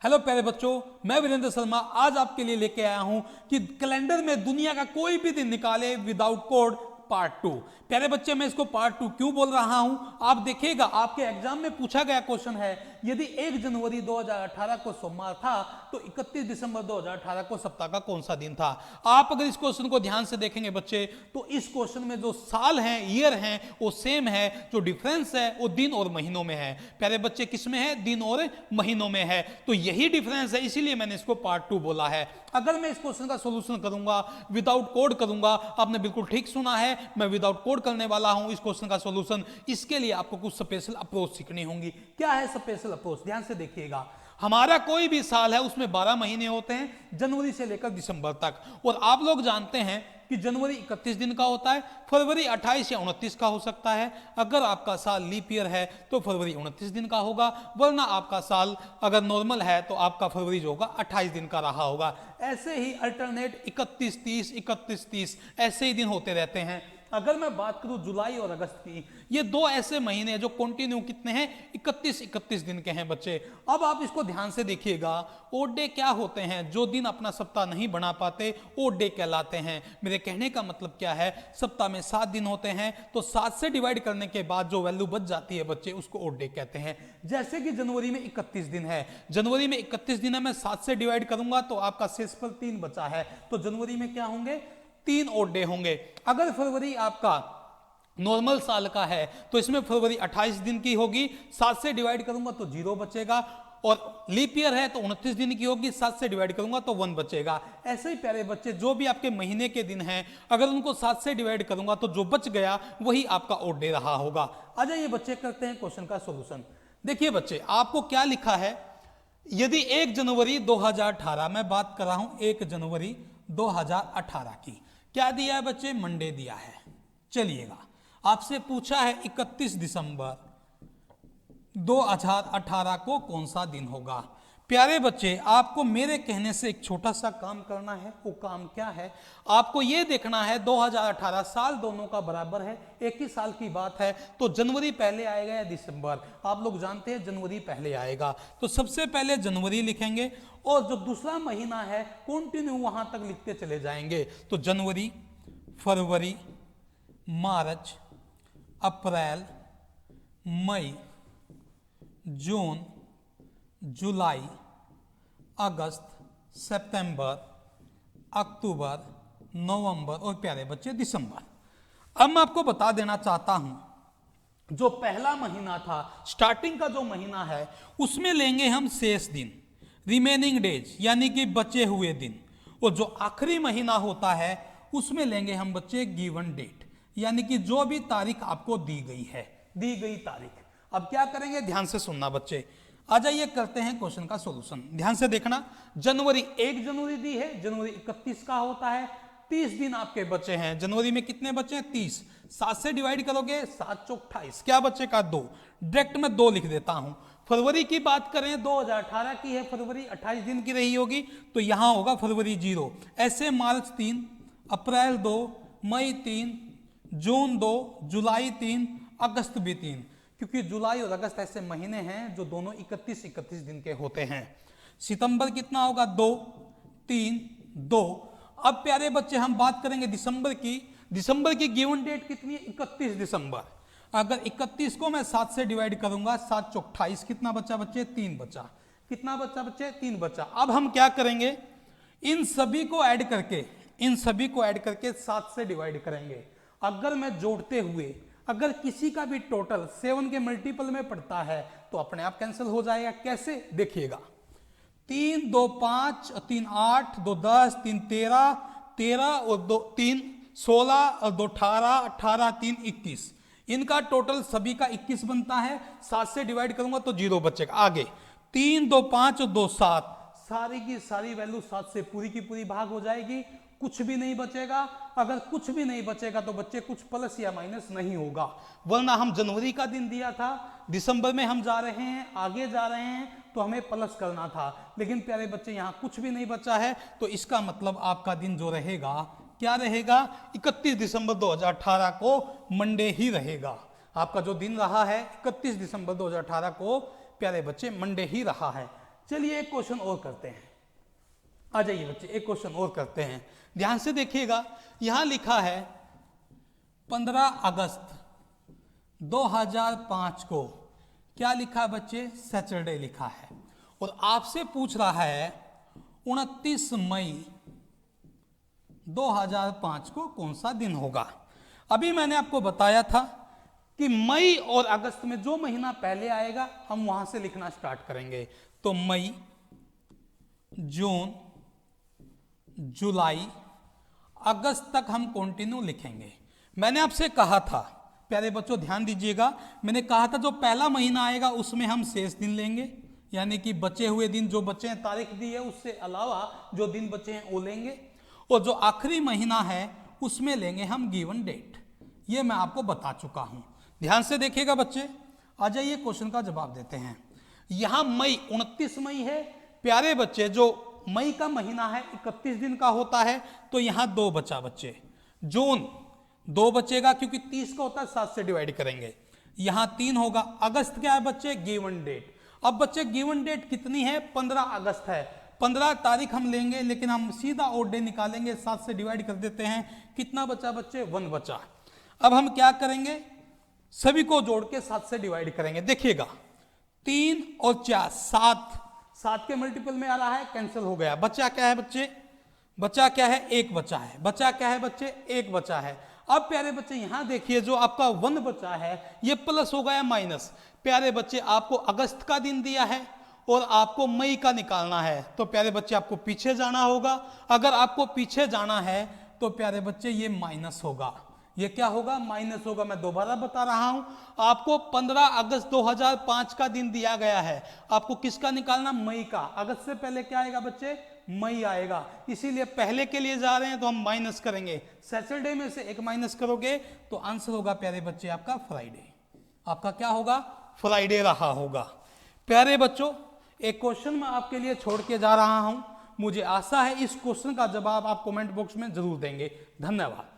Hello प्यारे बच्चों, मैं वीरेंद्र शर्मा आज आपके लिए लेके आया हूं कि कैलेंडर में दुनिया का कोई भी दिन निकाले विदाउट कोड पार्ट 2। प्यारे बच्चे, मैं इसको पार्ट 2 क्यों बोल रहा हूं, आप देखिएगा आपके एग्जाम में पूछा गया क्वेश्चन है, यदि 1 जनवरी 2018 को सोमवार था तो 31 दिसंबर 2018 को सप्ताह का कौन सा दिन था। आप अगर इस क्वेश्चन को ध्यान से देखेंगे बच्चे, तो इस क्वेश्चन में जो साल हैं, ईयर हैं, वो सेम है, जो डिफरेंस है वो दिन और महीनों में है। प्यारे बच्चे, किस में है? दिन और महीनों में है। तो यही डिफरेंस है, इसीलिए मैंने इसको पार्ट 2 बोला है। अगर मैं इस क्वेश्चन का सोल्यूशन करूंगा विदाउट कोड करूंगा, आपने बिल्कुल ठीक सुना है, मैं विदाउट कोड करने वाला हूं इस क्वेश्चन का सॉल्यूशन। इसके लिए आपको कुछ स्पेशल अप्रोच सीखनी होंगी। क्या है स्पेशल अप्रोच? ध्यान से देखिएगा। हमारा कोई भी साल है उसमें 12 महीने होते हैं, जनवरी से लेकर दिसंबर तक। और आप लोग जानते हैं कि जनवरी 31 दिन का होता है, फरवरी 28 या 29 का हो सकता है। अगर आपका साल लीप ईयर है तो फरवरी 29 दिन का होगा, वरना आपका साल अगर नॉर्मल है तो आपका फरवरी जो होगा 28 दिन का रहा होगा। ऐसे ही अल्टरनेट 31-30 31-30 ऐसे ही दिन होते रहते हैं। अगर मैं बात करूं जुलाई और अगस्त की, ये दो ऐसे महीने जो कंटिन्यू कितने हैं? 31-31 दिन के हैं बच्चे। अब आप इसको ध्यान से देखिएगा, ओड डे क्या होते हैं? जो दिन अपना सप्ताह नहीं बना पाते ओड डे कहलाते हैं। मेरे कहने का मतलब क्या है, सप्ताह में 7 दिन होते हैं, तो 7 से डिवाइड करने के बाद जो वैल्यू बच जाती है बच्चे, उसको ओड डे कहते हैं। जैसे कि जनवरी में 31 दिन है, जनवरी में 31 दिन है, मैं 7 से डिवाइड करूंगा तो आपका शेषफल 3 बचा है, तो जनवरी में क्या होंगे? 3 ओड डे होंगे। अगर फरवरी आपका नॉर्मल साल का है तो इसमें फरवरी 28 दिन की होगी, 7 से डिवाइड करूंगा तो 0 बचेगा। और लीप ईयर है तो 29 दिन की होगी, 7 से डिवाइड करूंगा तो 1 बचेगा। ऐसे ही प्यारे बच्चे, जो भी आपके महीने के दिन हैं, अगर उनको 7 से डिवाइड करूंगा तो जो बच गया वही आपका ओड डे रहा होगा। आ जाइए बच्चे, करते हैं क्वेश्चन का सोल्यूशन। देखिए बच्चे, आपको क्या लिखा है, यदि 1 जनवरी 2018, मैं बात कर रहा हूं 1 जनवरी 2018 की, क्या दिया है बच्चे? मंडे दिया है। चलिएगा, आपसे पूछा है 31 दिसंबर 2018 को कौन सा दिन होगा। प्यारे बच्चे, आपको मेरे कहने से एक छोटा सा काम करना है। वो काम क्या है? आपको ये देखना है 2018 साल दोनों का बराबर है, एक ही साल की बात है, तो जनवरी पहले आएगा या दिसंबर? आप लोग जानते हैं जनवरी पहले आएगा, तो सबसे पहले जनवरी लिखेंगे और जो दूसरा महीना है कंटिन्यू वहां तक लिखते चले जाएंगे। तो जनवरी, फरवरी, मार्च, अप्रैल, मई, जून, जुलाई, अगस्त, सितंबर, अक्टूबर, नवंबर और प्यारे बच्चे दिसंबर। अब मैं आपको बता देना चाहता हूं, जो पहला महीना था, स्टार्टिंग का जो महीना है, उसमें लेंगे हम शेष दिन, रिमेनिंग डेज, यानी कि बचे हुए दिन। और जो आखिरी महीना होता है उसमें लेंगे हम बच्चे गिवन डेट, यानी कि जो भी तारीख आपको दी गई है, दी गई तारीख। अब क्या करेंगे, ध्यान से सुनना बच्चे। आ जाइए, करते हैं क्वेश्चन का सॉल्यूशन। ध्यान से देखना, जनवरी 1 जनवरी दी है, जनवरी 31 का होता है, 30 दिन आपके बचे हैं। जनवरी में कितने बचे हैं? 30। 7 से डिवाइड करोगे, 7 चौक 28, क्या बचेगा? 2। डायरेक्ट में 2 लिख देता हूं। फरवरी की बात करें, 2018 की है फरवरी, 28 दिन की रही होगी, तो यहां होगा फरवरी 0। ऐसे मार्च 3, अप्रैल 2, मई 3, जून 2, जुलाई 3, अगस्त भी 3, क्योंकि जुलाई और अगस्त ऐसे महीने हैं जो दोनों 31-31 दिन के होते हैं। सितंबर कितना होगा? 2, 3, 2। अब प्यारे बच्चे, हम बात करेंगे दिसंबर की। दिसंबर की गिवन डेट कितनी है? 31 दिसंबर। अगर 31 को मैं 7 से डिवाइड करूंगा, 7 चौक 28, कितना बचा बच्चे? 3 बचा। कितना बचा बच्चे? 3 बचा। अब हम क्या करेंगे, इन सभी को ऐड करके, इन सभी को ऐड करके 7 से डिवाइड करेंगे। अगर मैं जोड़ते हुए, अगर किसी का भी टोटल 7 के मल्टीपल में पड़ता है तो अपने आप कैंसिल हो जाएगा। कैसे? देखिएगा, 3 2 5 3 8 2 10 3 13 13 और 2 3 16 और 2 18 18 3 21, इनका टोटल सभी का 21 बनता है। 7 से डिवाइड करूंगा तो 0 बचेगा। आगे 3 2 5 और 2 7, सारी की सारी वैल्यू 7 से पूरी की पूरी भाग हो जाएगी, कुछ भी नहीं बचेगा। अगर कुछ भी नहीं बचेगा तो बच्चे कुछ प्लस या माइनस नहीं होगा, वरना हम जनवरी का दिन दिया था, दिसंबर में हम जा रहे हैं, आगे जा रहे हैं, तो हमें प्लस करना था। लेकिन प्यारे बच्चे, यहाँ कुछ भी नहीं बचा है, तो इसका मतलब आपका दिन जो रहेगा, क्या रहेगा? 31 दिसंबर 2018 को मंडे ही रहेगा। आपका जो दिन रहा है 31 दिसंबर 2018 को प्यारे बच्चे मंडे ही रहा है। चलिए एक क्वेश्चन और करते हैं, आ जाइए बच्चे एक क्वेश्चन और करते हैं। ध्यान से देखिएगा, यहां लिखा है 15 अगस्त 2005 को क्या लिखा है बच्चे, सैटरडे लिखा है, और आपसे पूछ रहा है 29 मई 2005 को कौन सा दिन होगा। अभी मैंने आपको बताया था कि मई और अगस्त में जो महीना पहले आएगा हम वहां से लिखना स्टार्ट करेंगे। तो मई, जून, जुलाई, अगस्त तक हम कंटिन्यू लिखेंगे। मैंने आपसे कहा था, प्यारे बच्चों ध्यान दीजिएगा, मैंने कहा था जो पहला महीना आएगा उसमें हम शेष दिन लेंगे, यानी कि बचे हुए दिन जो बचे हैं, तारीख दी है उससे अलावा जो दिन बचे हैं वो लेंगे, और जो आखिरी महीना है उसमें लेंगे हम गिवन डेट। ये मैं आपको बता चुका हूं। ध्यान से देखिएगा बच्चे, आ जाइए क्वेश्चन का जवाब देते हैं। यहां मई 29 मई है प्यारे बच्चे, जो मई का महीना है 31 दिन का होता है, तो यहां 2 बचा बच्चे। जून 2 बचेगा क्योंकि 30 का होता है, 7 से डिवाइड करेंगे, यहां 3 होगा। अगस्त क्या है बच्चे, गिवन डेट। अब बच्चे गिवन डेट कितनी है, 15 अगस्त है। 15 तारीख हम लेंगे, लेकिन हम सीधा ऑड डे निकालेंगे, 7 से डिवाइड कर देते हैं। कितना बचा बच्चे, 1 बचा। अब हम क्या करेंगे, सभी को जोड़ के 7 से डिवाइड करेंगे। देखिएगा 3 और 4 7 के मल्टीपल में आ रहा है, कैंसिल हो गया। बचा क्या है बच्चे, बचा क्या है, 1 बचा है। बचा क्या है बच्चे, 1 बचा है। अब प्यारे बच्चे यहां देखिए, जो आपका 1 बचा है ये प्लस हो गया माइनस। प्यारे बच्चे आपको अगस्त का दिन दिया है और आपको मई का निकालना है, तो प्यारे बच्चे आपको पीछे जाना होगा। अगर आपको पीछे जाना है तो प्यारे बच्चे ये माइनस होगा। ये क्या होगा, माइनस होगा। मैं दोबारा बता रहा हूं, आपको 15 अगस्त 2005 का दिन दिया गया है, आपको किसका निकालना, मई का। अगस्त से पहले क्या आएगा बच्चे, मई आएगा, इसीलिए पहले के लिए जा रहे हैं तो हम माइनस करेंगे। सैटरडे में से 1 माइनस करोगे तो आंसर होगा प्यारे बच्चे आपका फ्राइडे। आपका क्या होगा, फ्राइडे रहा होगा। प्यारे बच्चों एक क्वेश्चन मैं आपके लिए छोड़ के जा रहा हूं, मुझे आशा है इस क्वेश्चन का जवाब आप कमेंट बॉक्स में जरूर देंगे। धन्यवाद।